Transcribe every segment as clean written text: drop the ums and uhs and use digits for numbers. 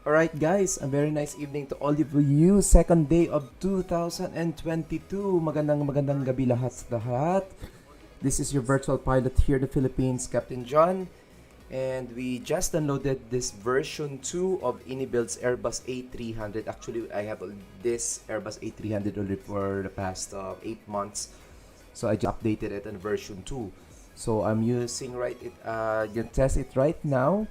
Alright guys, a very nice evening to all of you. Second day of 2022. Magandang gabi lahat sa lahat. This is your virtual pilot here in the Philippines, Captain John. And we just downloaded this version 2 of inibuilds Airbus A300. Actually, I have this Airbus A300 already for the past 8 months. So I just updated it in version 2. So I'm using you test it right now.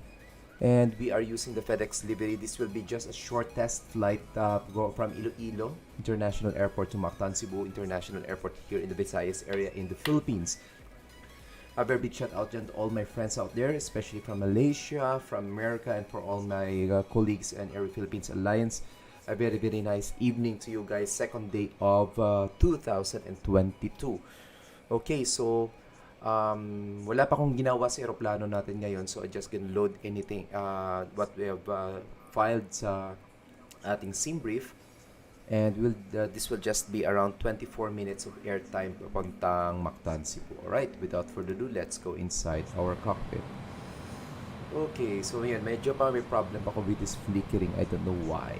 And we are using the FedEx livery. This will be just a short test flight go from Iloilo International Airport to Mactan, Cebu International Airport here in the Visayas area in the Philippines. A very big shout out to all my friends out there, especially from Malaysia, from America, and for all my colleagues and Air Philippines Alliance. A very nice evening to you guys. Second day of 2022. Okay, so wala pa akong ginawa sa aeroplano natin ngayon, so I just can load anything what we have filed sa ating sim brief, and this will just be around 24 minutes of airtime papuntang Mactan, Cebu. Alright, without further ado, let's go inside our cockpit. Okay, so yan, medyo pa may problem ako with this flickering. I don't know why,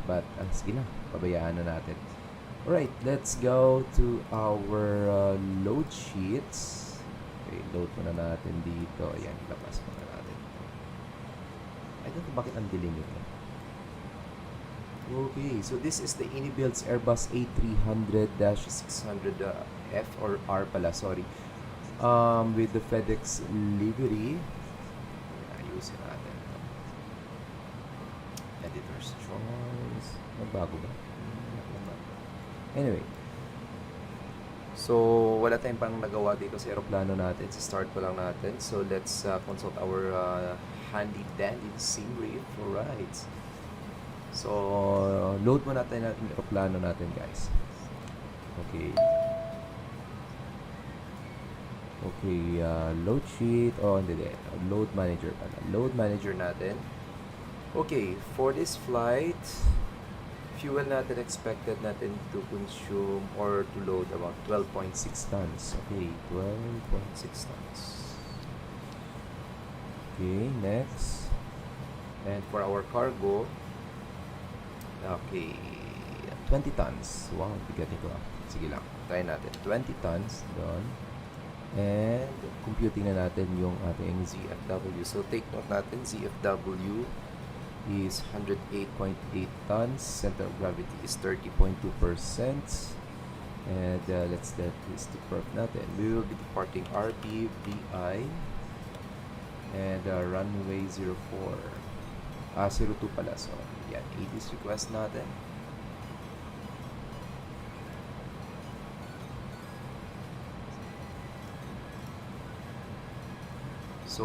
but sige na, pabayaan na natin. Alright, let's go to our load sheets. Okay, load muna natin dito. Ayan, labas muna natin. I don't know bakit ang dilim nito. Okay, so this is the inibuilds Airbus A300-600F or R pala, sorry. With the FedEx livery. Ayusin natin. Editor's choice. Magbago ba? Anyway. So, wala tayong pang nagawa dito sa aeroplano natin. So, start ko lang natin. So, let's consult our handy-dandy sim brief. Alright. So, load mo natin ang aeroplano natin, guys. Okay. Okay, load sheet. Oh, hindi. Load manager pala. Load manager natin. Okay, for this flight, fuel natin expected natin to consume or to load about 12.6 tons. Okay, 12.6 tons. Okay, next. And for our cargo, okay, 20 tons. Wow, bigatin ko. Sige lang, try natin. 20 tons doon. And computing na natin yung ating ZFW. So take note natin, ZFW is 108.8 tons. Center of gravity is 30.2%. And let's set this to perf natin. We will be departing RPVI and runway 04. 02 pala. So, yan. AT's request natin. So,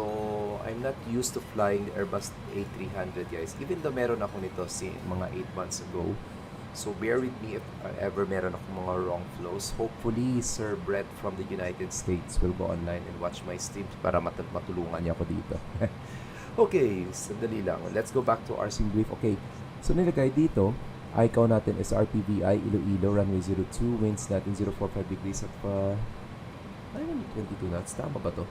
I'm not used to flying the Airbus A300, guys. Even though meron ako nito mga 8 months ago. So, bear with me if ever meron ako mga wrong flows. Hopefully, Sir Brett from the United States will go online and watch my streams para matulungan niya ako dito. Okay, sandali lang. Let's go back to our sim brief. Okay, so nilagay dito, icon natin is RPVI, Iloilo, runway 02. Winds natin 045 degrees at 22 knots. Tama ba to?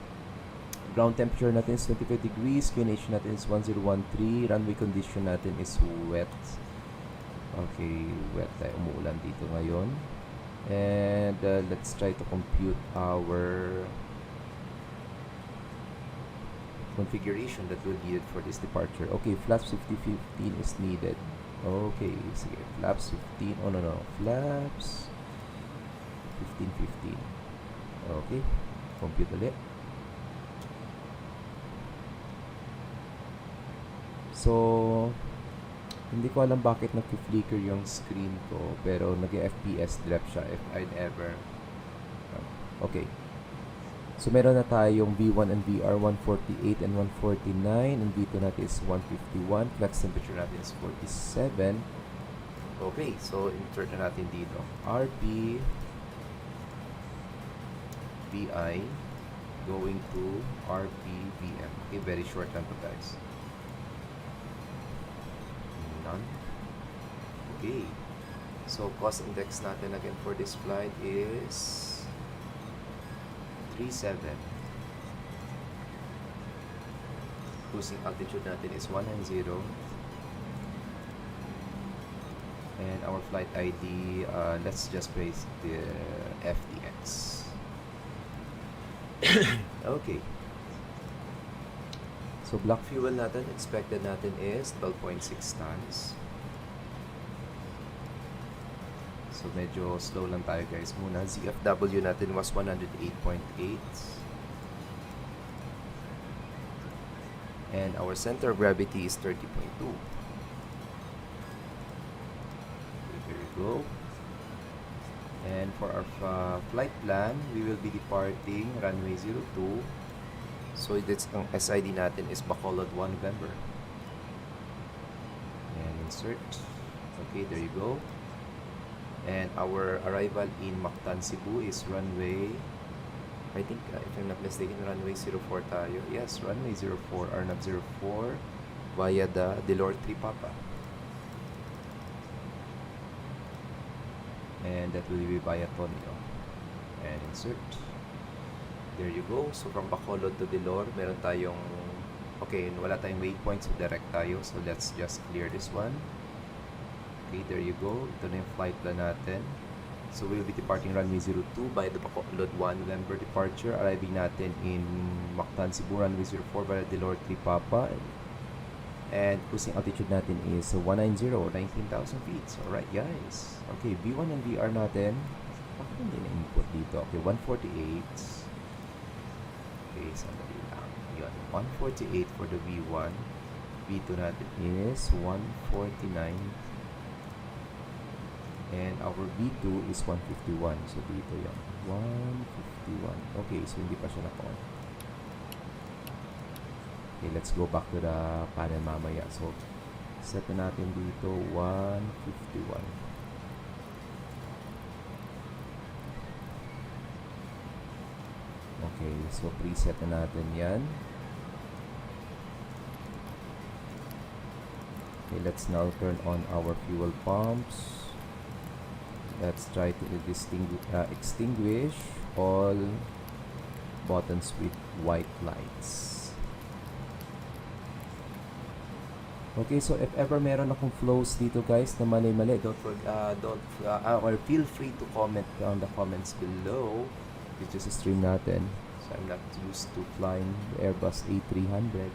Ground temperature natin is 25 degrees. QNH natin is 1013. Runway condition natin is wet. Okay, wet tayo. Umuulan dito ngayon. And let's try to compute our configuration that will be needed for this departure. Okay, flaps 50-15 is needed. Okay, sige. Flaps 15. Oh, no. Flaps 15-15. Okay, compute ulit. So, hindi ko alam bakit nag-flicker yung screen ko, pero nag-FPS drop siya if I'd ever. Okay. So, meron na tayong V1 and VR 148 and 149, and V2 natin is 151. Flex temperature natin is 47. Okay, so insert na natin dito. RPVI going to RPVM. Okay, very short lang to, guys. Okay, so cost index natin again for this flight is 37. Cruising altitude natin is 190. And our flight ID, let's just paste the FDX. Okay. So block fuel natin, expected natin is 12.6 tons. So medyo slow lang tayo guys muna. ZFW natin was 108.8. And our center of gravity is 30.2. There we go. And for our flight plan, we will be departing runway 02. So that's ang SID natin is Bacolod 1 November. And insert. Okay, there you go. And our arrival in Mactan, Cebu is runway, I think, if I'm not mistaken, runway 04 tayo. Yes, runway 04, RNAV 04 via the Delor 3 Papa. And that will be via Tonio. And insert. There you go. So from Bacolod to Delor, meron tayong, okay, wala tayong waypoint, so direct tayo. So let's just clear this one. Okay, there you go. Ito na yung flight plan natin. So we will be departing runway 02 by the Bacolod 1 November departure. Arriving natin in Mactan, Cebu, runway 04 by Delor 3 Papa. And cruising altitude natin is 190 or 19,000 feet. So, alright guys. Okay, V1 and VR natin. Bakit hindi na-input dito? Okay, 148. Okay, sandali lang. Yun, 148 for the V1. V2 natin is 149. And our V2 is 151. So, dito yan. 151. Okay, so hindi pa siya na-on. Okay, let's go back to the panel mamaya. So, set na natin dito 151. Okay, so preset na natin yan. Okay, let's now turn on our fuel pumps. Let's try to extinguish all buttons with white lights. Okay, so if ever meron akong flows dito guys na mali-mali, or feel free to comment on the comments below. It's just a stream natin. So I'm not used to flying the Airbus A300.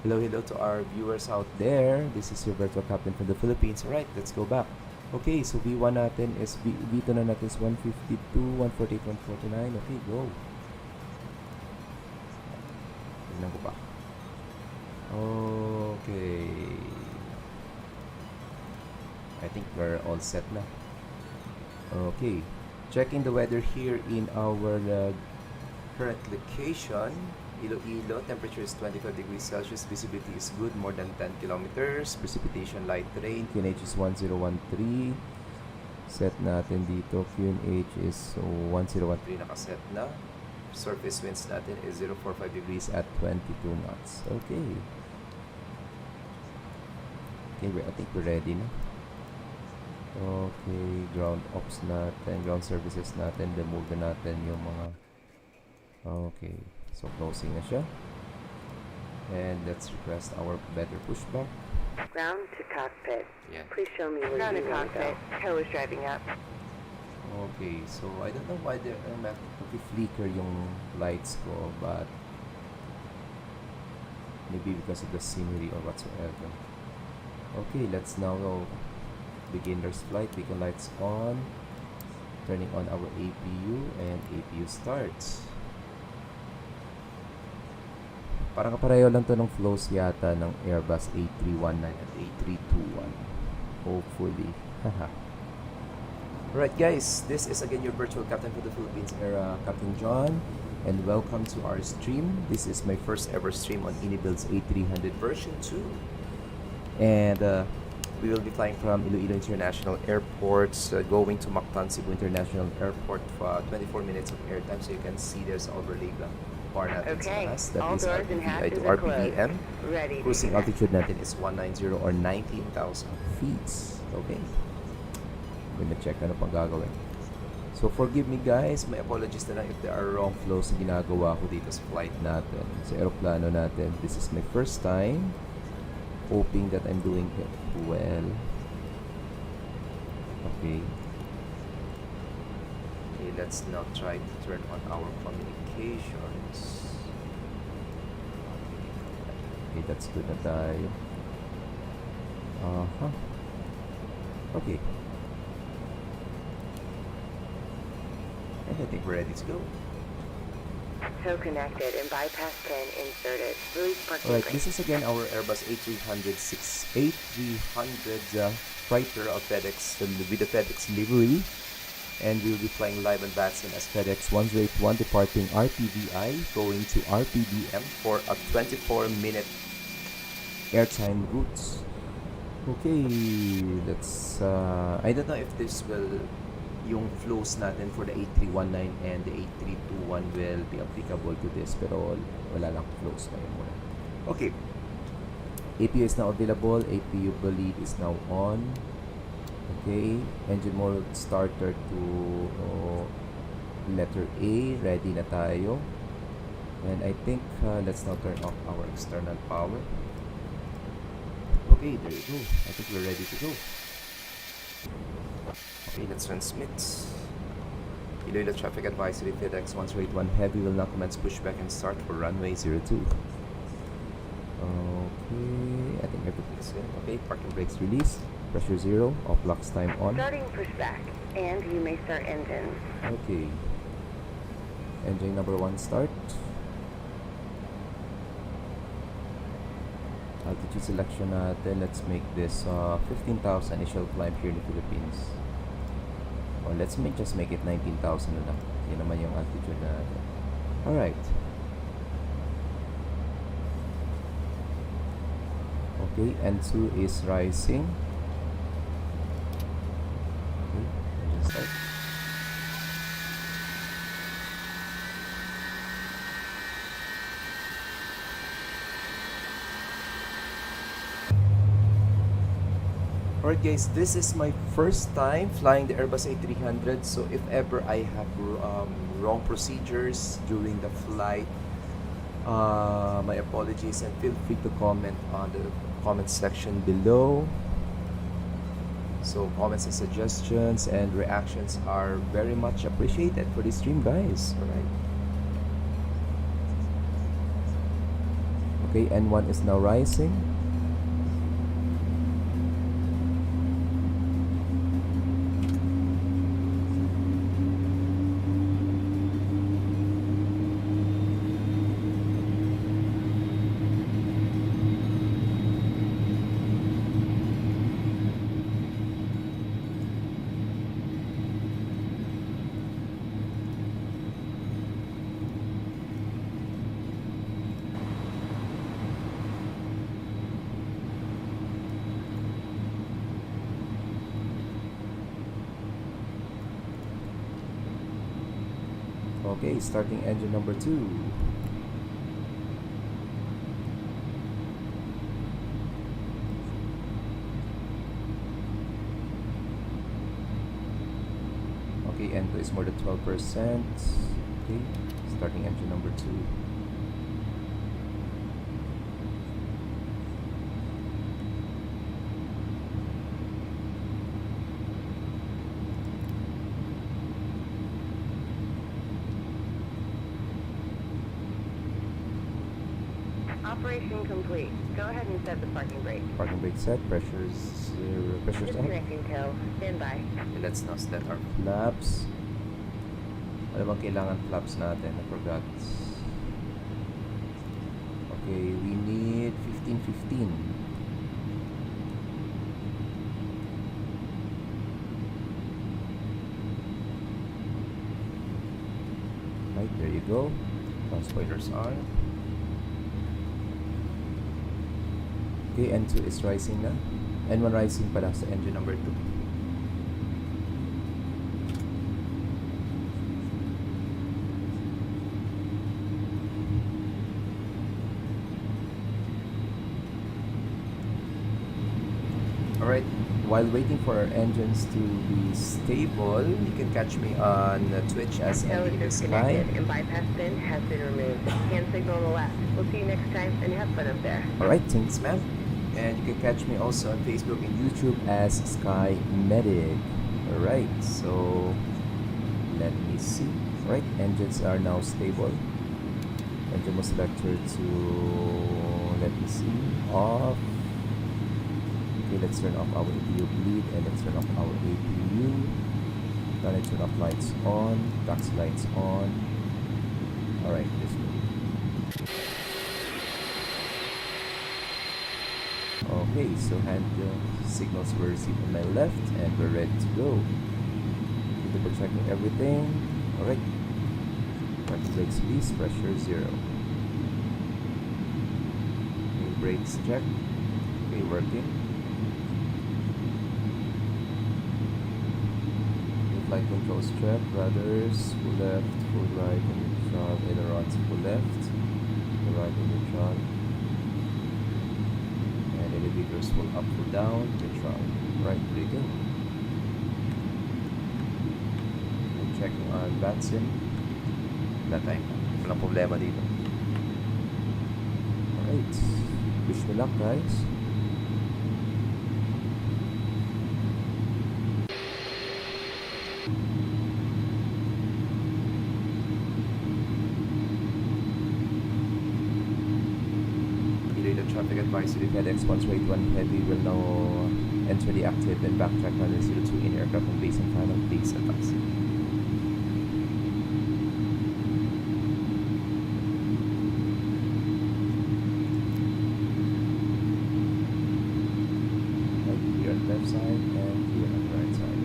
Hello to our viewers out there. This is your virtual captain from the Philippines. Alright, let's go back. Okay, so V1 natin is, V2 na natin is 152, 148, 149. Okay, go. Tignan ko pa. Okay. I think we're all set na. Okay. Checking the weather here in our current location. Iloilo, temperature is 25 degrees Celsius. Visibility is good, more than 10 kilometers. Precipitation light rain. QNH is 1013. Set natin dito. QNH is 1013. Nakaset na. Surface winds natin is 045 degrees at 22 knots. Okay. Okay, I think we're ready na. Okay, ground ops natin, ground services natin, remove na natin yung mga, okay, so closing na siya. And let's request our better pushback. Ground to cockpit. Yeah. Please show me where Ground you to want to go. cockpit. Tow is driving up. Okay, so I don't know why they're flicker yung lights ko, but maybe because of the scenery or whatsoever. Okay, let's now go beginner's flight. Beacon lights on. Turning on our APU and APU starts. Parang kapareho lang to ng flows yata ng Airbus A319 at A321. Hopefully. Haha. Alright guys, this is again your virtual captain for the Philippines era, Captain John, and welcome to our stream. This is my first ever stream on inibuilds A300 version 2. And we will be flying from Iloilo International Airport, going to Mactan, Cebu International Airport for 24 minutes of airtime. So you can see there's overlay bar natin Okay, sa taas. That all is doors and RPVI hatches to are RPVM. Ready. Cruising altitude natin is 190 or 19,000 feet. Okay. I'm gonna check ano pang gagawin. So forgive me guys, my apologies na lang if there are wrong flows na ginagawa ko dito sa flight natin, sa aeroplano natin. This is my first time. Hoping that I'm doing it well. Okay. Okay, let's now try to turn on our communications. Okay, that's good na tayo. Okay. And I think we're ready to go. Tow connected and bypass 10 inserted. Release parking Alright, brake. this is again our Airbus A300 freighter of FedEx with the FedEx livery. And we'll be flying live on VATSIM as FedEx 1081 departing RPVI going to RPVM for a 24-minute airtime routes. Okay, let's I don't know if this will yung flows natin for the 8319 and the 8321 will be applicable to this, pero wala lang flows na yun muna. Okay, APU is now available, APU bleed is now on. Okay, engine mode starter to letter A, ready na tayo. And I think let's now turn off our external power. Okay, there you go. I think we're ready to go. Okay, let's transmit. Untitled Traffic Advisory FedEx 1081 Heavy will now commence pushback and start for runway 02. Okay, I think everything is good. Okay, parking brakes released. Pressure 0, off locks time on. Starting pushback, and you may start engine. Okay. Engine number 1 start. Altitude selection natin, let's make this 15,000 initial climb here in the Philippines. Or let's just make it 19,000 na lang. Yun naman yung altitude natin. Alright. Okay, N2 is rising. Okay, engine start. Alright guys, this is my first time flying the Airbus A300, so if ever I have wrong procedures during the flight, my apologies, and feel free to comment on the comment section below. So comments and suggestions and reactions are very much appreciated for this stream, guys. Alright. Okay, N1 is now rising. Okay, starting engine number 2. Okay, N2 is more than 12%. Okay, starting engine number 2. Operation complete. Go ahead and set the parking brake. Parking brake set, pressure's up. Disconnecting tow. Stand by. Okay, let's now set our flaps. Ano bang kailangan flaps natin? I forgot. Okay, we need 1515. Right, there you go. Front spoilers on. Okay, N2 is rising na. N1 rising pala sa engine number 2. Alright, while waiting for our engines to be stable, you can catch me on Twitch as Tow Andy is Sky. disconnected and bypass bin has been removed. Hand signal on the left. We'll see you next time and have fun up there. Alright, thanks ma'am. And you can catch me also on Facebook and YouTube as Sky Medic. Alright, so let me see. Alright, engines are now stable. Engine mode selector to, let me see, off. Okay, let's turn off our APU bleed and let's turn off our APU. Then let's turn off lights on, taxi lights on. Alright, this way. Okay, so hand signals were received on my left and we're ready to go. Double checking everything. Alright. Parking brakes release, pressure 0. Okay, brakes check. Okay, working. Okay, flight controls check. Rudders, full left, full right, and neutral. Ailerons, full left, full right, and neutral. And elevators, full up, full down, neutral. Right, there you go. And checking on VATSIM. Wala tayong walang problema dito. Alright. Wish me luck, guys. Delayed traffic advisory FedEx 121 Heavy will now enter the active and backtrack 102 in aircraft on base and final base advice. Left side and here on the right side.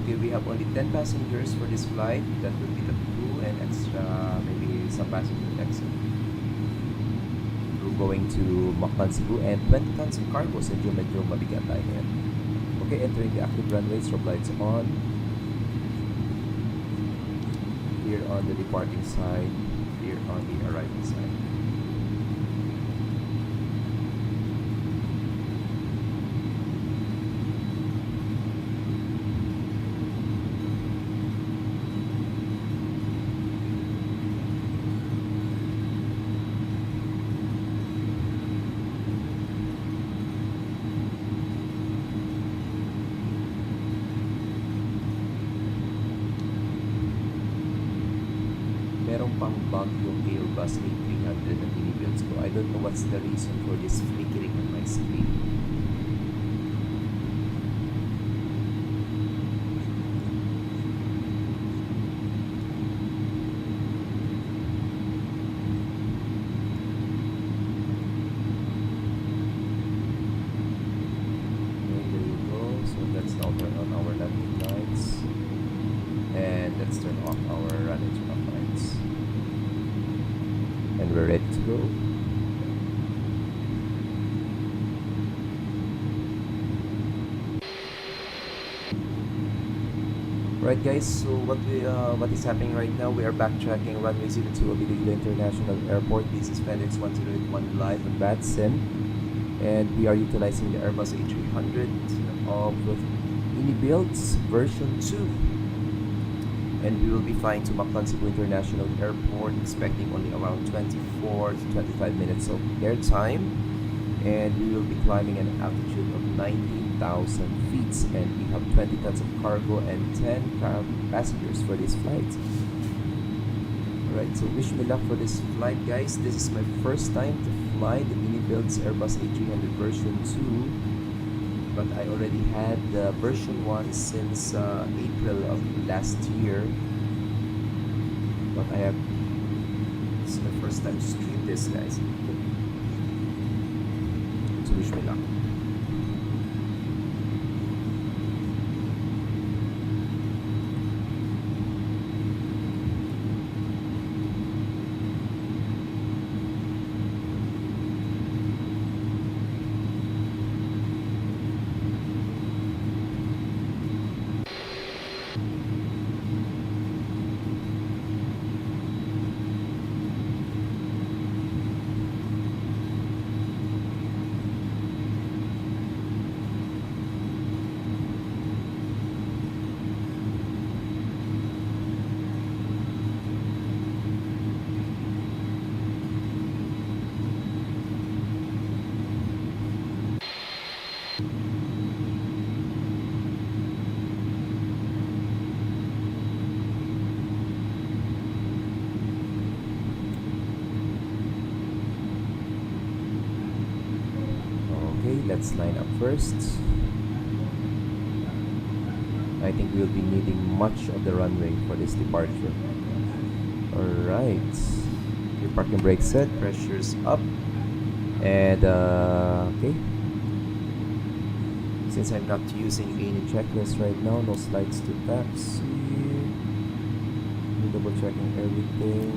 We have only 10 passengers for this flight. That will be the crew and extra, maybe some passenger exit. We're going to Mactan, Cebu, and 20 tons of cargo. So medyo mabigat tayo ngayon. Okay, entering the active runway, strobe lights on. Here on the departing side, here on the arriving side. Merong pang bug yung Airbus A300 na inibuilds ko. I don't know what's the reason for this flickering on my screen. Okay, there you go. So let's now turn on our landing lights. And let's turn off our running turn-off lights. And we're ready to go. Right guys, so what is happening right now, we are backtracking runway 02 of Iloilo International Airport. This is FedEx 1081 live on VATSIM. And we are utilizing the Airbus A300 of inibuilds version 2. And we will be flying to Mactan, Cebu International Airport, expecting only around 24 to 25 minutes of air time. And we will be climbing an altitude of 19,000 feet. And we have 20 tons of cargo and 10 passengers for this flight. Alright, so wish me luck for this flight, guys. This is my first time to fly the inibuilds Airbus A300 version 2. But I already had the version 1 since April of last year. But this is my first time to stream this, guys. So wish me luck. let's line up first. I think we'll be needing much of the runway for this departure. Alright. Your parking brake set, pressure's up. And okay. Since I'm not using any checklist right now, no slides to taxi. Double checking everything.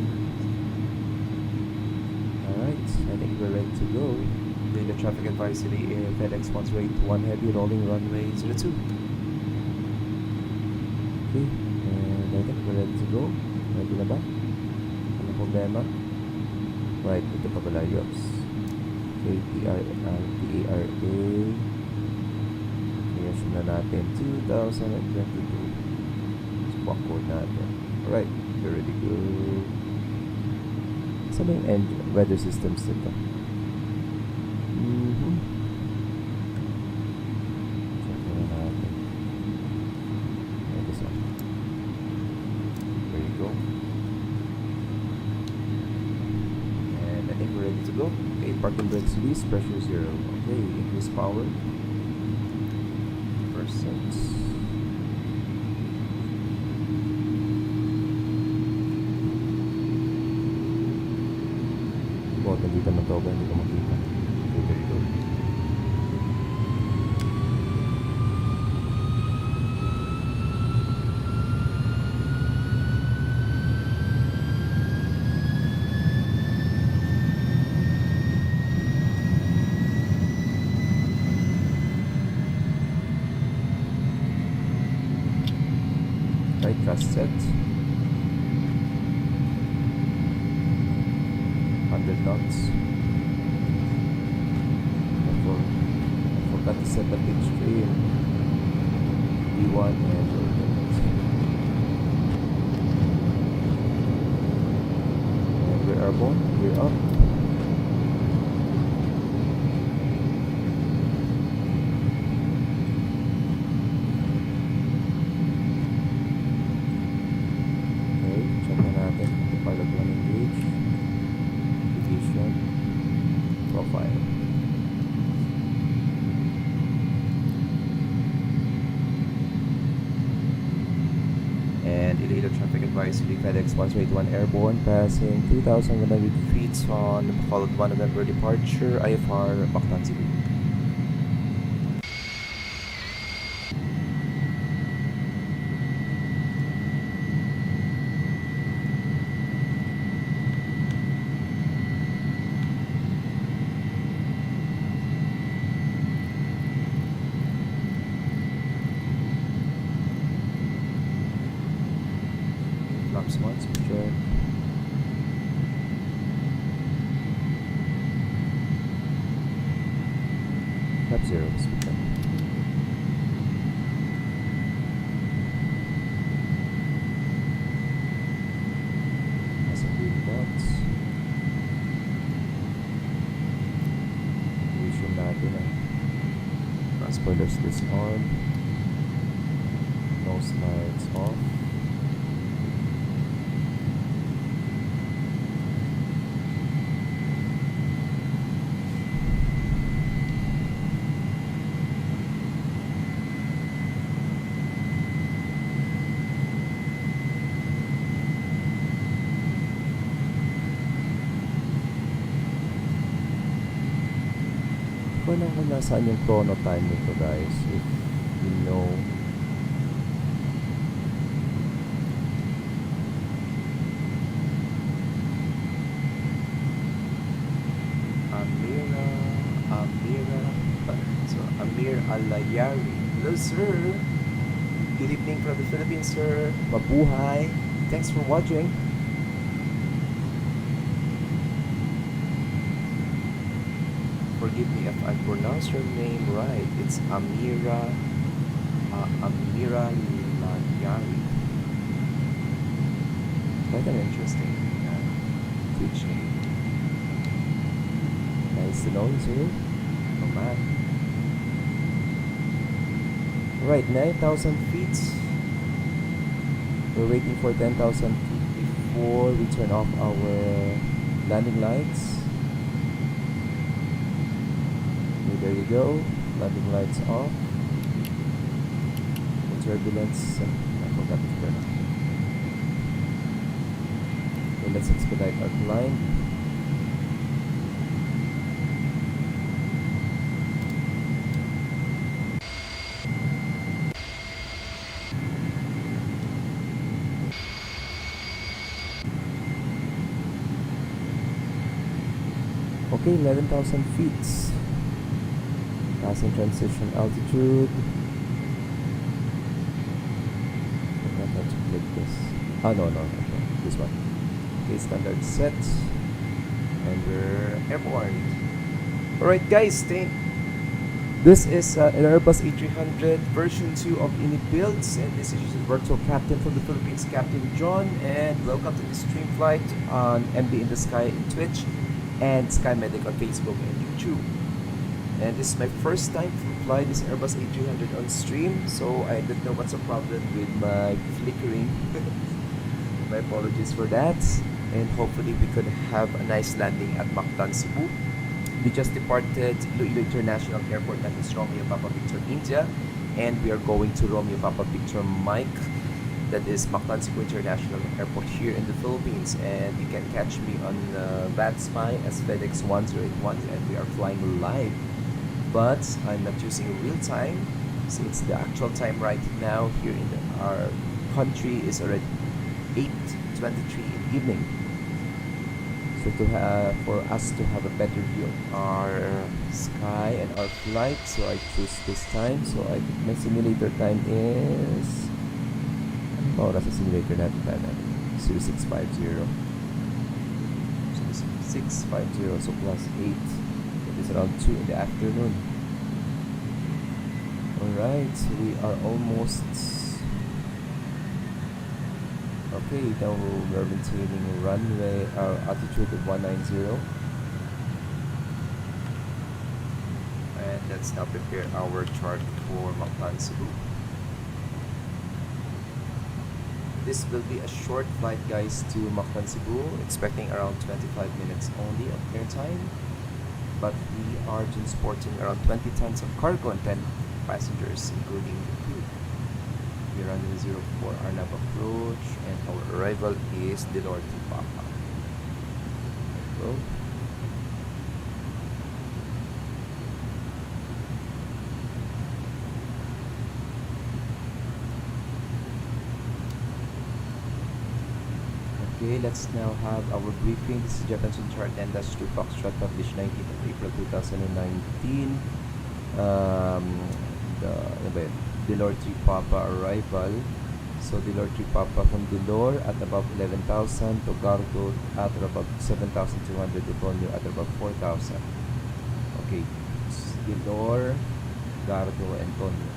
Alright, I think we're ready to go. Doing the traffic advisory FedEx wants rate 1 heavy rolling runway 02. Okay, and I think we're ready to go. Ready na ba? Ano problema? Right, ito pa pala yops. Okay, TARA. Iyasyon na natin 2022. Swap code natin. Alright, we're ready to go. Saan ba yung weather systems nito? Check na natin. Ito sa. There you go. And I think we're ready to go. Okay, parking brakes release, pressure 0. Okay, increase power. Percent. Nandito na to ba? Hindi ko makita. Okay, there you go. Right, thrust set. 100 knots. I forgot to set the pitch frame. V1 and we're airborne. We're up. Okay, check na natin. The pilot 1 engage. Profile. And illegal traffic advisory FedEx 181 airborne passing 2,100 feet on followed 1 November departure IFR Bactan Cebu. Flaps once, check. Flap 0, check. Some green dots. Resume natin ang spoilers list on. Nose lights off. Ko lang kung nasaan yung chrono time nito guys, if you know. Amir Alayari. Hello sir. Good evening from the Philippines sir. Mabuhay. Thanks for watching. Forgive me if I pronounce your name right. It's Amira Layari. Quite an interesting Twitch name. Nice to know you, sir. Oh man. Right, 9,000 feet. We're waiting for 10,000 feet before we turn off our landing lights. Okay, there There you go. Landing lights off. The turbulence. I forgot to turn on. Okay, let's expedite our climb. Okay, 11,000 feet. Passing transition altitude. I forgot how to click this. Ah, no. This one. Okay, standard set. And we're airborne. Alright guys, this is an Airbus A300 version 2 of inibuilds, and this is your virtual captain from the Philippines, Captain John, and welcome to this stream flight on MB in the Sky in Twitch and Sky Medic on Facebook and YouTube. And this is my first time to fly this Airbus A300 on stream, so I don't know what's the problem with my flickering. My apologies for that, and hopefully we could have a nice landing at Mactan, Cebu. We just departed Iloilo International Airport, that is Romeo Papa Victor, India, and we are going to Romeo Papa Victor Mike, that is Mactan Cebu International Airport here in the Philippines. And you can catch me on VATSIM as FedEx 1081, and we are flying live, but I'm not using real time since the actual time right now here in our country is already 8:23 in the evening. So for us to have a better view of our sky and our flight, so I choose this time. So my simulator time is nasa simulator natin time natin 0650. So 650, so plus 8. It is around 2 in the afternoon. Alright, so we are almost okay. Now we're maintaining runway, our altitude of 190, and let's now prepare our chart for Mactan, Cebu. This will be a short flight, guys, to Mactan, Cebu, expecting around 25 minutes only of airtime, but we are transporting around 20 tons of cargo and 10 passengers, including the crew. We are runway 04 Arnab approach, and our arrival is Delor to Papa. Go. Okay, let's now have our briefing. This is Japanese Chart 10-2 Foxtrot, published 19th of April 2019. Delor 3 Papa arrival. So Delor 3 Papa from Delor at above 11,000, to Gardo at above 7,200, Deponio at above 4,000. Okay, Delor, Gardo, and Tonio.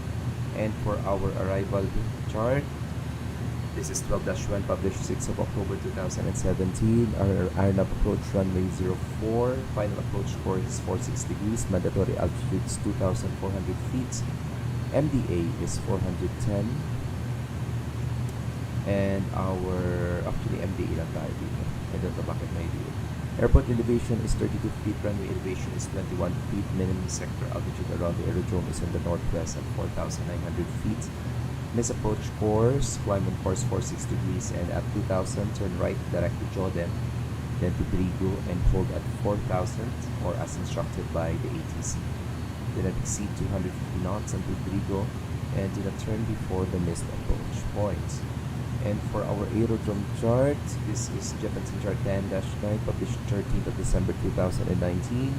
And for our arrival chart, this is 12-1, published 6th of October 2017. Our Arnab approach runway 04. Final approach course is 46 degrees. Mandatory altitude is 2,400 feet. MDA is 410. And our, actually MDA lang tayo dito. I don't know bakit may dito. Airport elevation is 32 feet. Runway elevation is 21 feet. Minimum sector altitude around the aerodrome is in the northwest at 4,900 feet. Miss approach course, climb on course 46 degrees, and at 2,000 turn right direct to Jordan, then to Brigo, and hold at 4,000 or as instructed by the ATC. Do not exceed 250 knots until Brigo, and do not turn before the missed approach point. And for our aerodrome chart, this is Japanese Chart 10-9, published 13th of December 2019.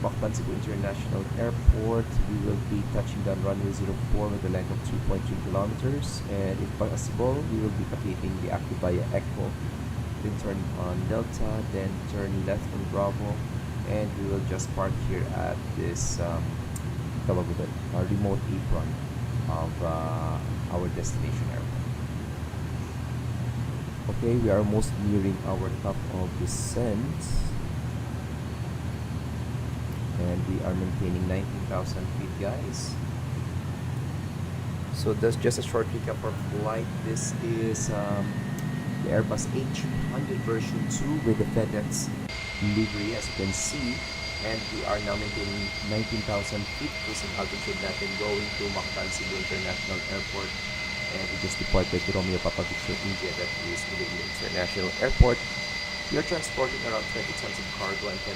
Mactan Cebu International Airport. We will be touching down runway 04 with a length of 2.3 kilometers, and if possible, we will be vacating the active via Echo, then turn on Delta, then turn left on Bravo, and we will just park here at this our remote apron of our destination airport. Okay, we are almost nearing our top of descent, and we are maintaining 19,000 feet, guys. So that's just a short recap for flight. This is the Airbus A300 version 2 with the FedEx livery, as you can see. And we are now maintaining 19,000 feet cruising altitude natin going to Mactan Cebu International Airport. And we just departed Romeo Papa Victor India, that is Iloilo International Airport. We are transporting around 20 tons of cargo and 10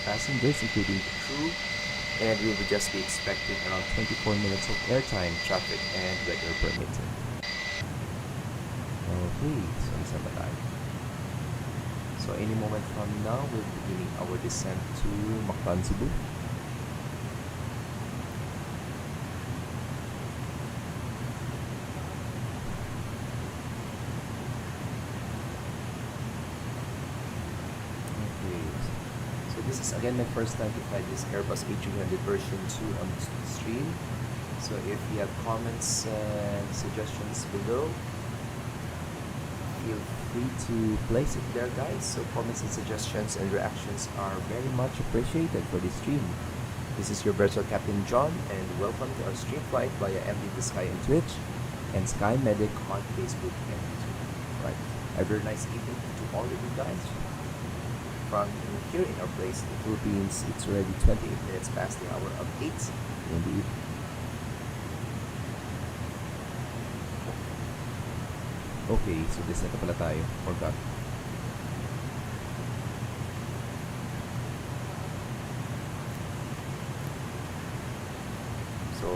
passengers, including the crew. And we will just be expecting around 24 minutes of airtime, traffic, and weather permitting. Okay, so isa ba tayo? So any moment from now, we're beginning our descent to Mactan, Cebu. Okay, so this is again my first time to fly this Airbus A300 version 2 on the stream. So if you have comments and suggestions below, feel free to place it there, guys. So comments and suggestions and reactions are very much appreciated for this stream. This is your virtual Captain John, and welcome to our stream flight via MD the Sky on Twitch and Sky Medic on Facebook and YouTube. Right, a very nice evening to all of you guys. From here in our place in the Philippines, it's already 28 minutes past the hour of 8 in the evening. Okay, so descent na pala tayo. Forgot. So,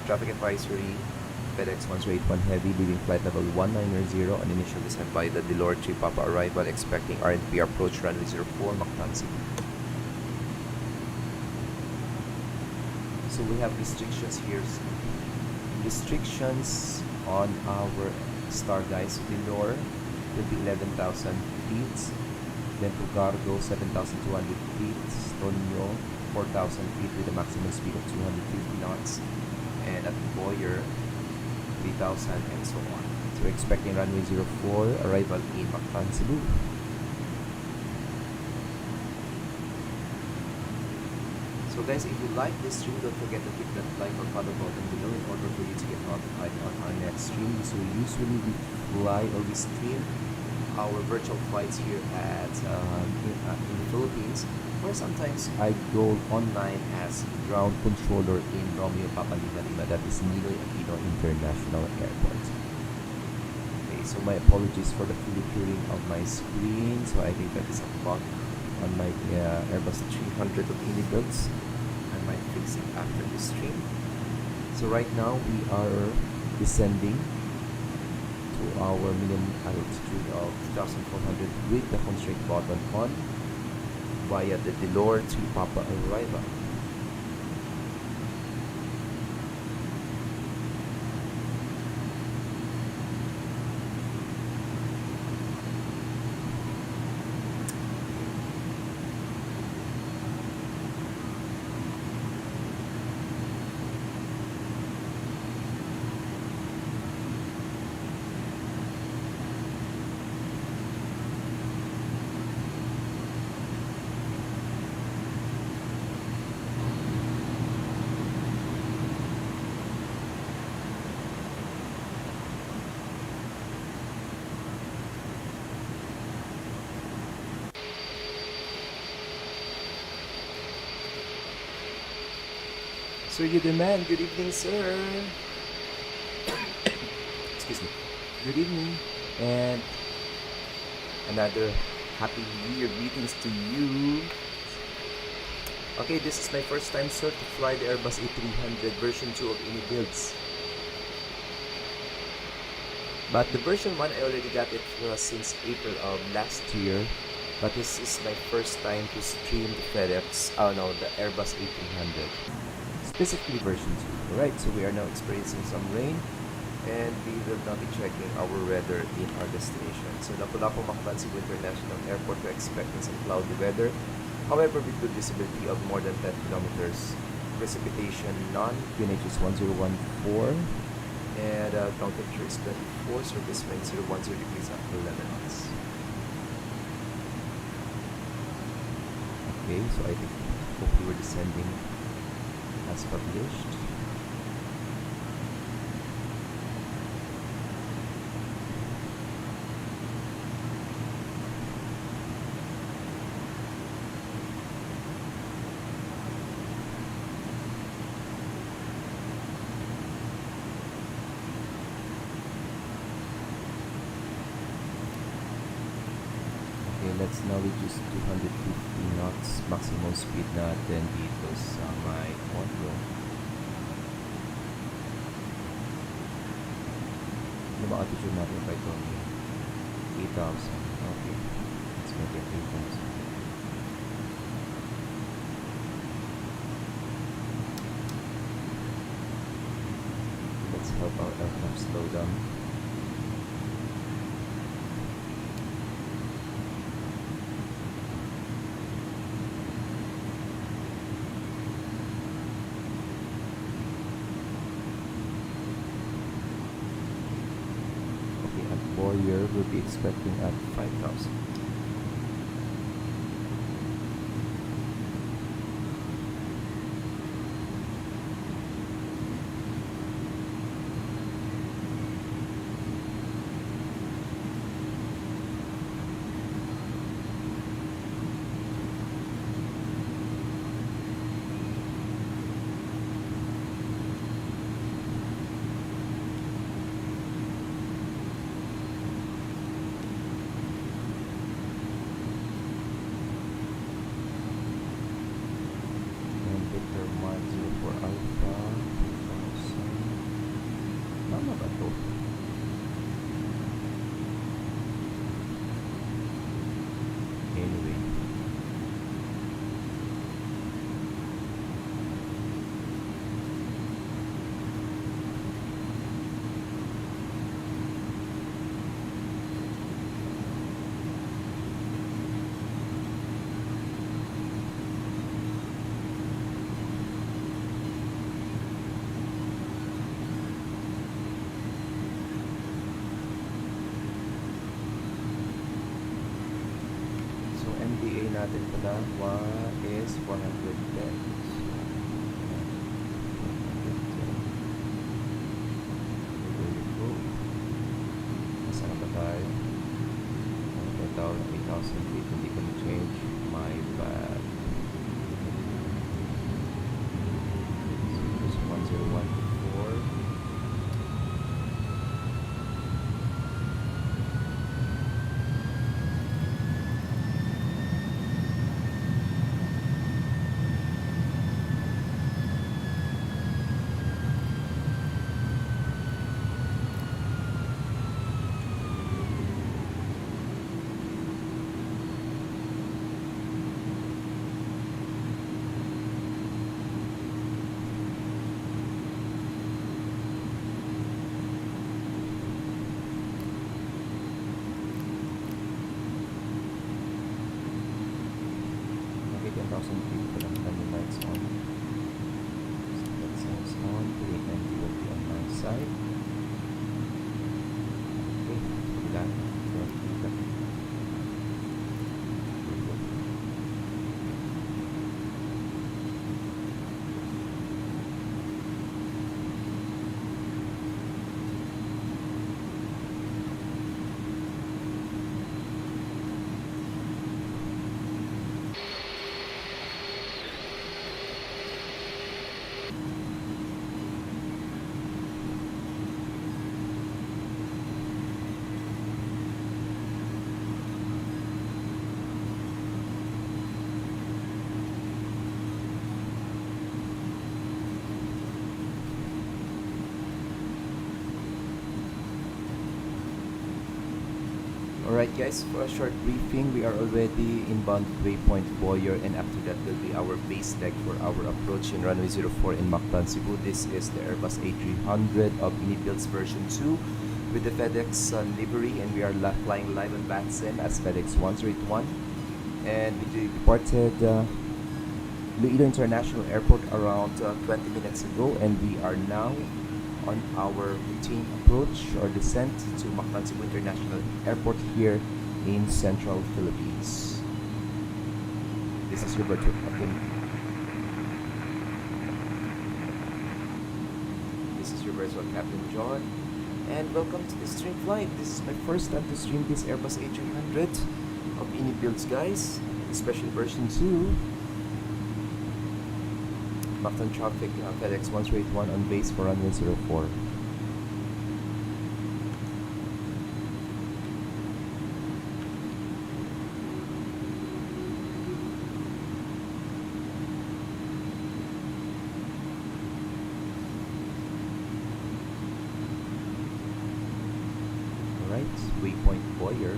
traffic advisory, FedEx 1381 Heavy, leaving flight level 190 on initial descent by the Delore 3 Papa arrival, expecting RNP approach runway 04, Mactan City. So we have restrictions here. Restrictions on our star, guys. Delore will be 11,000 feet, then to Gardo 7,200 feet, Tonyo 4,000 feet with a maximum speed of 250 knots, and at Boyer 3,000, and so on. So we're expecting runway 04, arrival in Mactan, Cebu. So guys, if you like this stream, don't forget to click that like or follow button below in order for you to get notified on our next stream. So usually we fly or we stream our virtual flights here at in the Philippines, or sometimes I go online as ground controller in Romeo Papa Lima, that is Ninoy Aquino International Airport. Okay, so my apologies for the flickering of my screen. So I think that is a bug on my Airbus 300 of inibuilds. I might fix it after the stream. So right now we are descending to our minimum altitude of 2,400 with the constraint button on via the Delore 3 Papa arrival. Sir Yudeman, good evening, sir. Excuse me. Good evening, and another happy New Year greetings to you. Okay, this is my first time, sir, to fly the Airbus A300 version 2 of inibuilds. But the version 1, I already got it since April of last year. But this is my first time to stream the the Airbus A300. Specifically version 2. Alright, so we are now experiencing some rain, and we will now be checking our weather in our destination. So Lapu-Lapu Mactan Cebu International Airport, we're expecting some cloudy weather. However, with good visibility of more than 10 kilometers. Precipitation none, QNH is 1014, and ground temperature is 24, surface wind 010 degrees at 11 knots. Okay, so I think hopefully we're descending as published. Okay, let's now reduce 250 knots maximum speed natin dito sa may audio. Ano ba altitude natin kay Tony? 8,000. Okay. Let's make it 8,000. Let's help our aircraft slow down. Warrior will be expecting at 5,000. Natin pala is 410. Saan ba tayo? 8,000 feet. Hindi ko na-change. My bad. So, this is 1014. Alright guys, for a short briefing, we are already inbound waypoint Boyer, and after that will be our base leg for our approach in runway 04 in Mactan, Cebu. This is the Airbus A300 of inibuilds version 2 with the FedEx livery, and we are flying live on VATSIM as FedEx 101. And we departed Iloilo International Airport around 20 minutes ago, and we are now on our routine approach or descent to Mactan Cebu International Airport here in Central Philippines. This is your virtual captain. This is your virtual captain John, and welcome to this stream flight. This is my first time to stream this Airbus A300 of inibuilds, guys, especially version 2. Mactan traffic, FedEx 181 on base for runway 04. Boyer.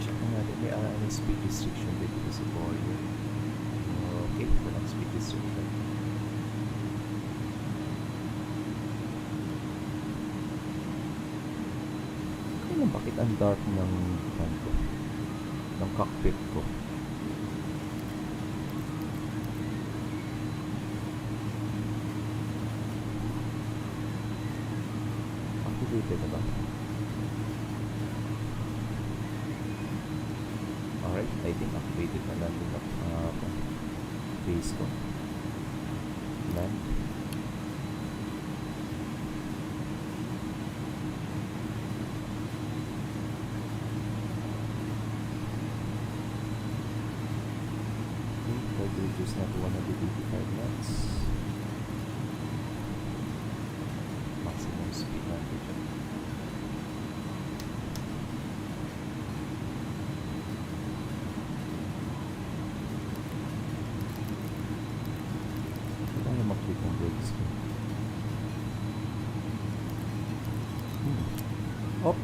Check natin may speed restriction dito sa Boyer. Okay, walang speed restriction. Bakit ang dark ng cockpit ko? Activated na ba? Alright, I think activated na lang yung face ko. Land. Reduce na to 185 knots. Maximum speed natin dyan. Kailangan mag-click ng brakes ko. Oh!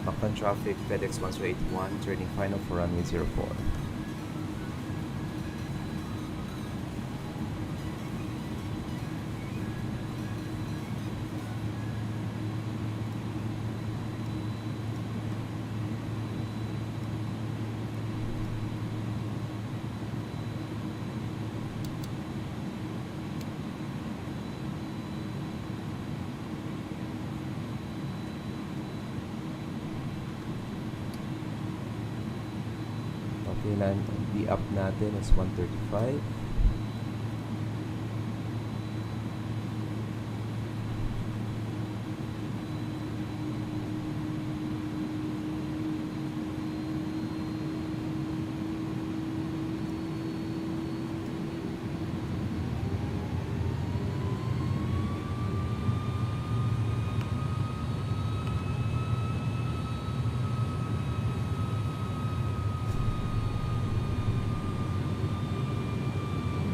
Upon traffic, FedEx 1081, turning final for runway 04. Okay, the up natin is 135.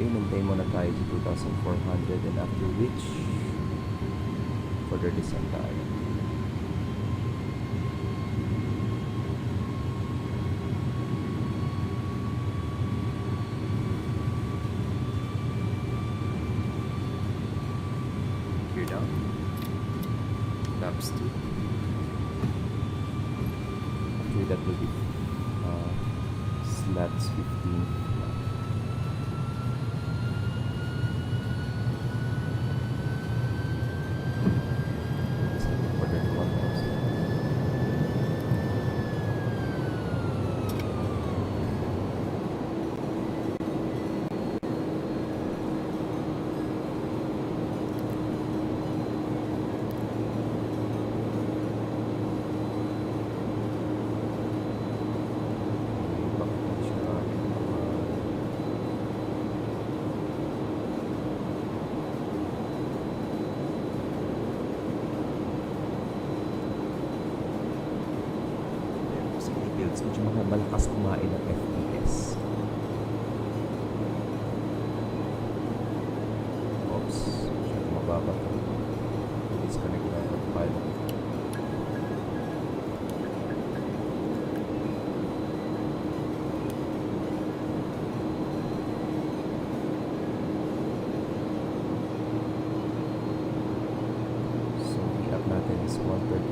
Maintain muna tayo sa 2,400 and after which further descent tayo. Gear down. Laps 2. Actually that will be slats 15. Medyo malakas kumain ng FPS. Oops, masyadong mababa ito. Disconnect na yung pilot. So, the up natin is 135.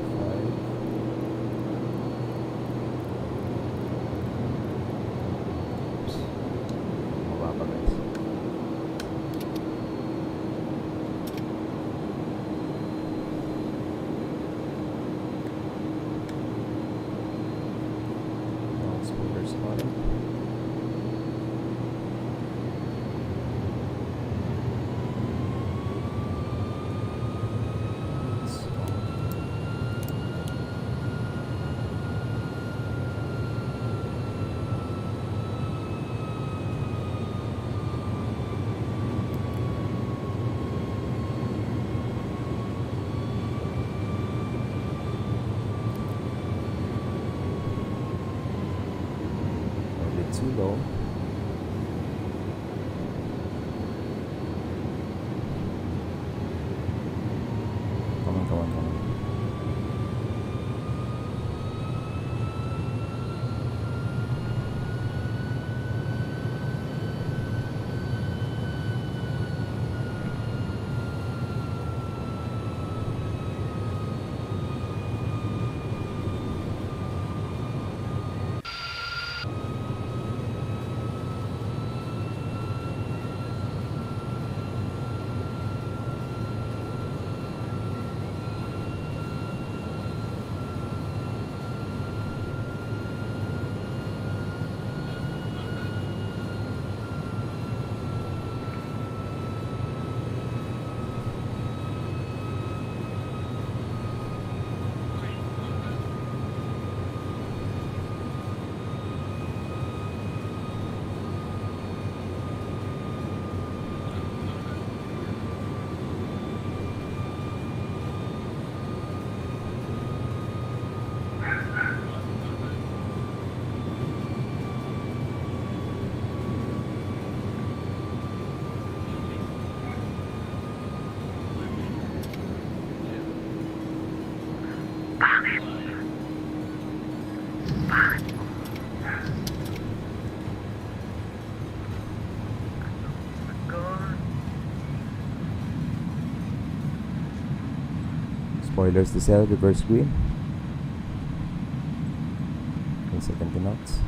Spoilers decel, reverse green. 1 second to knots.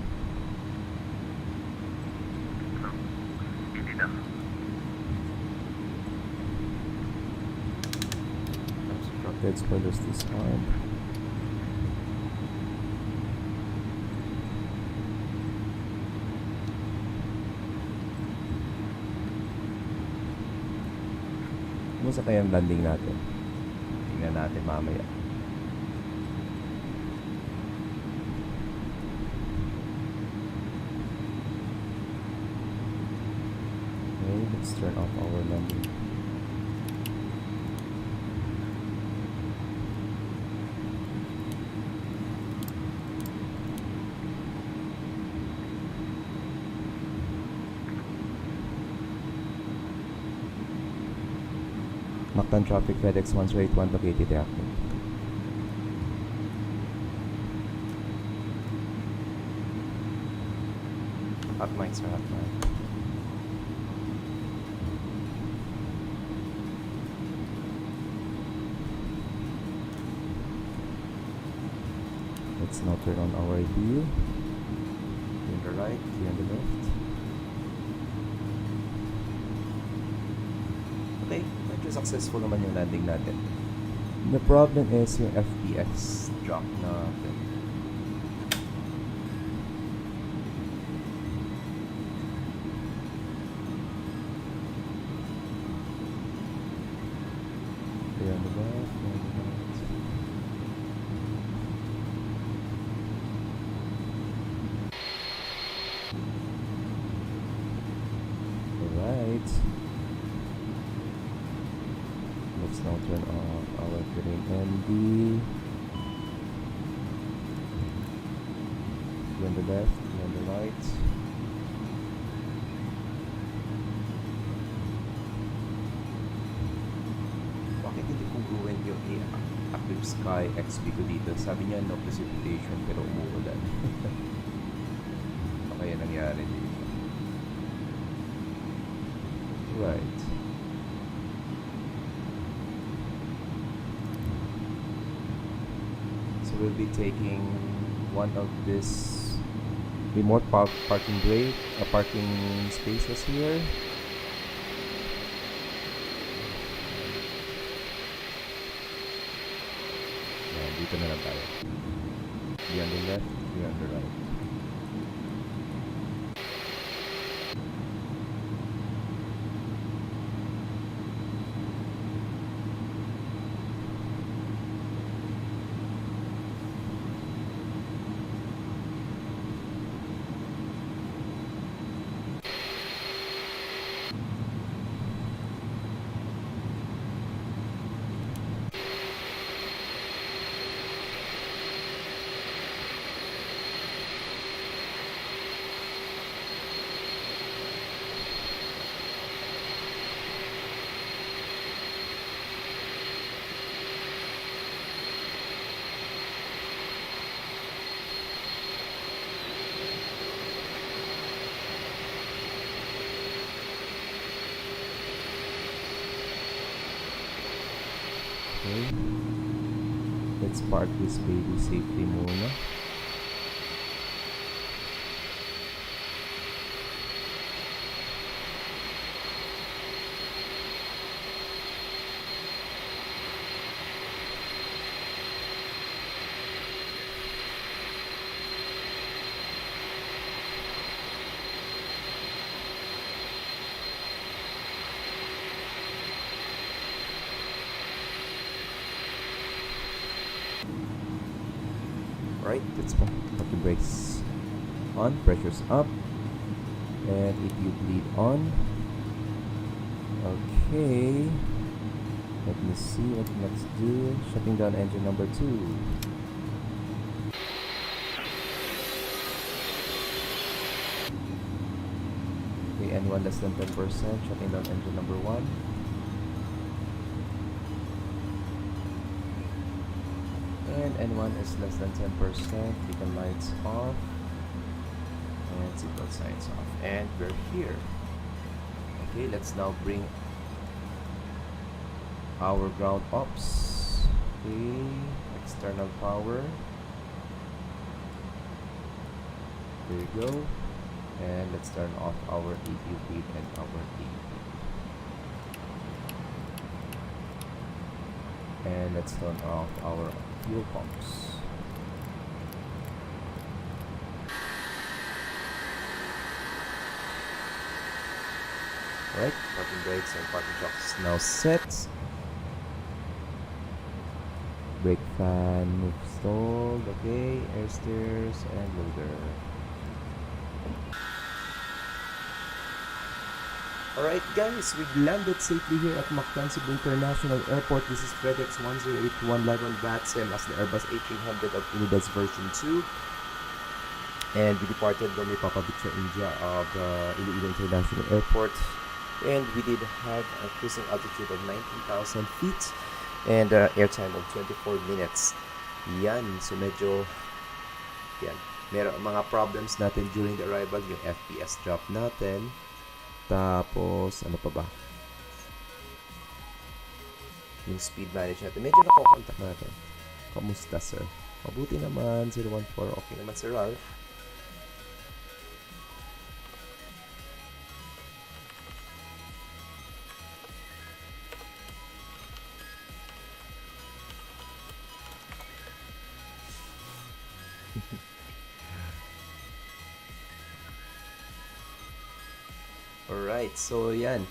Obstructed, spoilers disarmed. Kumusta kaya ang landing natin? Tingnan natin mamaya. Okay, let's turn off our landing. Mactan traffic FedEx 181 located active. Hot mic, sir, hot mic. Let's now turn on our view. On the right, on the left. Okay, medyo successful naman yung landing natin. The problem is yung FPS drop natin. Okay, on the left, on the right. Alright. Let's now turn off our terrain ND. On the left, on the right. Bakit hindi congruent yung active sky XP ko dito? Sabi niya no precipitation pero umuulan. Ano kaya nangyari dito? Right. We'll be taking one of this remote parking brake, parking spaces here. Yan, dito na lang tayo. Be on the left, be on the right. Okay. Let's park this baby safely muna. Right, let's put the brakes on, pressure's up, and if you bleed on. Okay, let me see what let's do. Shutting down engine number 2. Okay, N1 less than 10%, shutting down engine number 1. And N1 is less than 10%, beacon lights off, and seatbelt signs off, and we're here. Okay, let's now bring our ground ops. Okay, external power. There you go. And let's turn off our AUV and our AUV. And let's turn off our fuel pumps. Alright, parking brakes and parking shocks now set. Brake fan move stalled. Okay, air steers and loader. Alright guys, we've landed safely here at Mactan Cebu International Airport. This is FedEx 1081 live on VATSIM as the Airbus A300 of inibuilds version 2. And we departed from Papavictor, India of Iloilo International Airport. And we did have a cruising altitude of 19,000 feet and airtime of 24 minutes. Yan, so medyo yan. Meron mga problems natin during the arrival, yung FPS drop natin. Tapos, ano pa ba? Yung speed manage natin. Medyo nakokontak natin. Kamusta, sir? Mabuti naman, 014. Okay naman, Sir Ralph. Alright, so yan.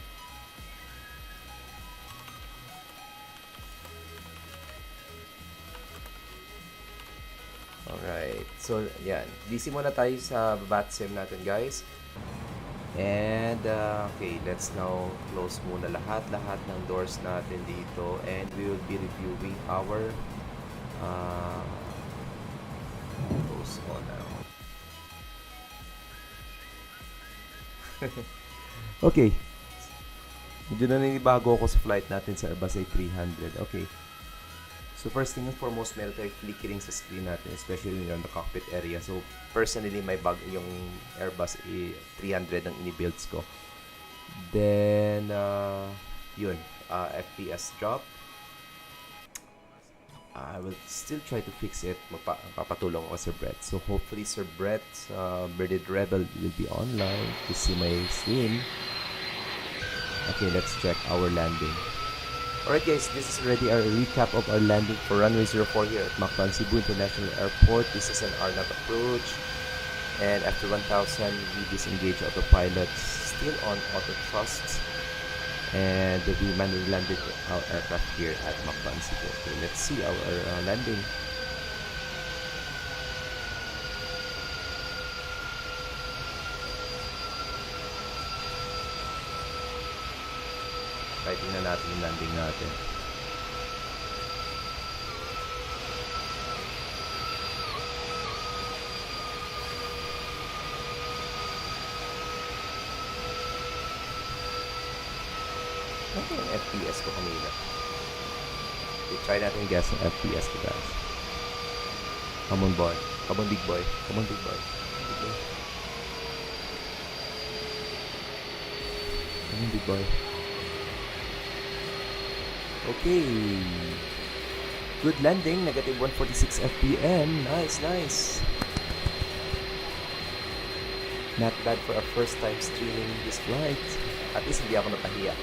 Alright, so yan. Busy muna tayo sa VATSIM natin, guys. And, okay, let's now close muna lahat ng doors natin dito. And we will be reviewing our close on now. Okay. Medyo naninibago ako sa flight natin sa Airbus A300. Okay. So first thing and foremost, meron tayong flickering sa screen natin, especially on the cockpit area. So personally, may bug yung Airbus A300 ng inibuilds ko. Then, yun. FPS drop. I will still try to fix it. Papatulong ako Sir Brett. So hopefully Sir Brett, Bearded Rebel will be online to see my stream. Okay, let's check our landing. Alright guys, this is already our recap of our landing for runway 04 here at Mactan Cebu International Airport. This is an RNAV approach. And after 1000, we disengage autopilot, still on auto thrust. And we manually landed our aircraft here at Mactan Cebu. Okay, let's see our landing. Right, tingnan natin yung landing natin. Ano yung FPS ko kanina? Okay, try natin guess ang FPS ko guys. Come on boy. Come on big boy. Come on big boy. Okay. Come on big boy. Okay. Good landing. Negative 146 FPM. Nice, nice. Not bad for our first time streaming this flight. At least hindi ako napahiya.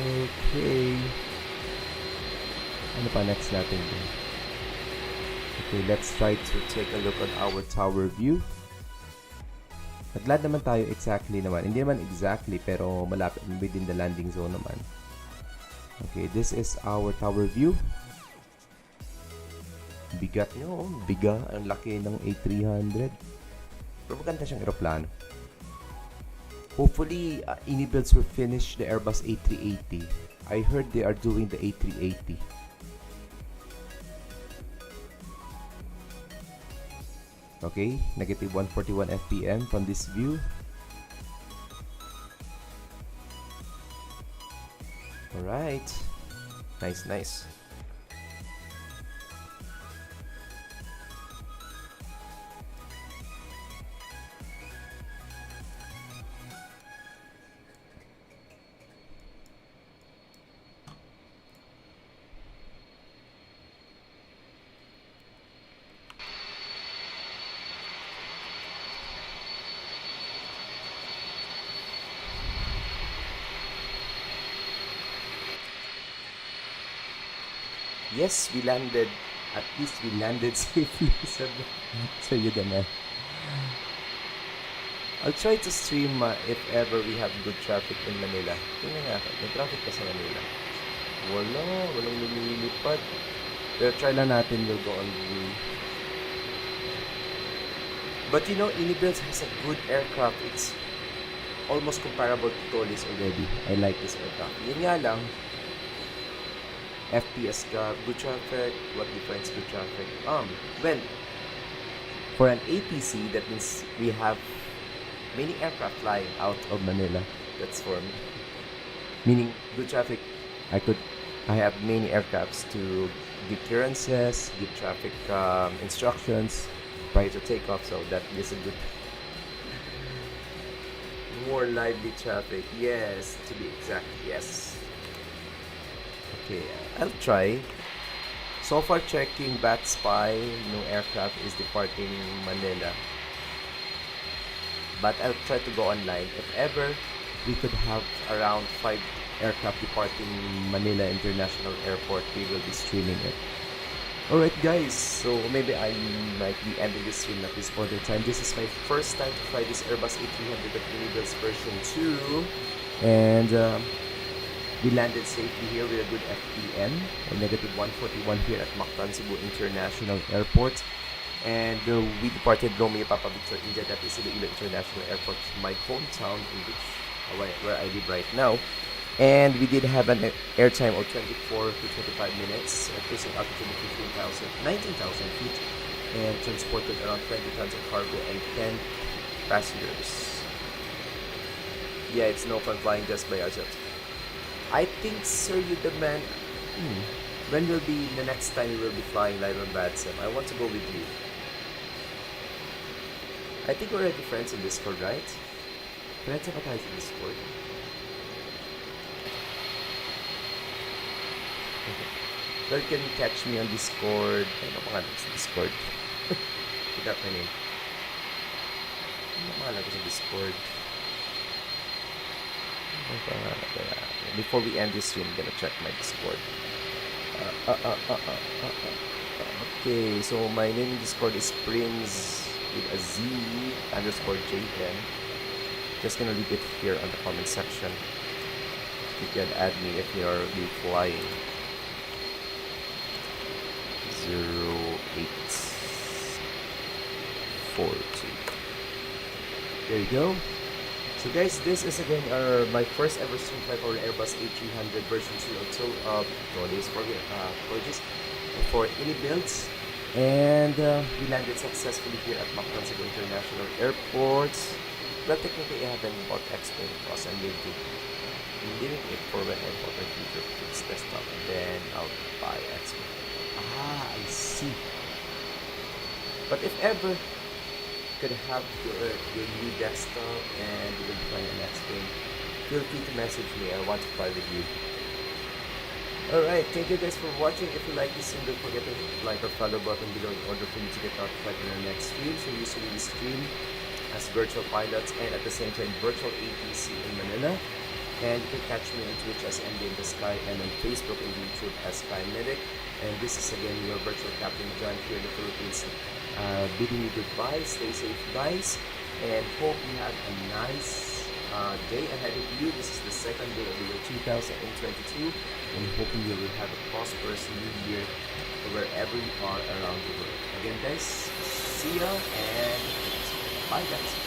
Okay. Ano pa next natin? Okay, let's try to take a look at our tower view. Nag-land naman tayo exactly naman. Hindi naman exactly, pero malapit within the landing zone naman. Okay, this is our tower view. Bigat nyo. Biga. Ang laki ng A300. Pero maganda siyang aeroplano. Hopefully, inibuilds will finish the Airbus A380. I heard they are doing the A380. Okay, negative 141 FPM from this view. Alright. Nice, nice. Yes, we landed. At least we landed safely. So you naman. I'll try to stream if ever we have good traffic in Manila. Tingnan nga, may traffic pa sa Manila. Walang lumilipad. Pero try lang natin, we'll go on view. But you know, inibuilds has a good aircraft. It's almost comparable to Tolis already. I like this aircraft. Yun nga lang, FPS ka, good traffic. What defines good traffic? Well, for an ATC, that means we have many aircraft flying out of Manila. That's for me. Meaning, good traffic, I have many aircrafts to give clearances, give traffic instructions prior to takeoff, so that is a good, more lively traffic. Yes, to be exact, yes. Okay, I'll try. So far, checking VATSIM, no aircraft is departing Manila. But I'll try to go online. If ever we could have around 5 aircraft departing Manila International Airport, we will be streaming it. Alright guys, so maybe I might be ending this stream at this point in time. This is my first time to fly this Airbus A300 of inibuilds version 2. And we landed safely here with a good FPM, or negative 141 here at Mactan, Cebu International Airport. And we departed Romeo Papa Victor India, that is Iloilo International Airport, my hometown, in which where I live right now. And we did have an airtime of 24 to 25 minutes, cruising altitude of 19,000 feet, and transported around 20 tons of cargo and 10 passengers. Yeah, it's no fun flying just by ourselves. I think, sir, you demand, when will be the next time you will be flying live on VATSIM? I want to go with you. I think we're already friends in Discord, right? Friends pa tayo sa Discord? Okay. Well, you can catch me on Discord. Ano pangalan ko sa Discord? Forgot my name. Ano pangalan ko sa Discord? Before we end this stream, I'm gonna check my Discord. Okay, so my name in Discord is Prince with a Z _ JN. Just gonna leave it here on the comment section. You can add me if you're flying. 0842. There you go. So guys, this is again my first ever stream flight for Airbus A300 version 2 of Tolis for inibuilds. And we landed successfully here at Mactan Cebu International Airport. But technically, I haven't bought X-Plane because I'm leaving it for when I bought my future fixed desktop. And then I'll buy X-Plane. I see. But if ever you could have your new desktop and you will find an X-Plane, feel free to message me. I want to fly with you. Alright, thank you guys for watching. If you like this stream, don't forget to like or follow button below in order for you to get notified when our next stream. So usually we stream as virtual pilots and at the same time virtual ATC in Manila. And you can catch me on Twitch as MD in the Sky and on Facebook and YouTube as Sky Medic. And this is again your virtual Captain John here in the Philippines, bidding you goodbye. Stay safe guys, and hope you have a nice day ahead of you. This is the second day of the year 2022, and hoping you will have a prosperous new year wherever you are around the world. Again guys, see ya and bye guys.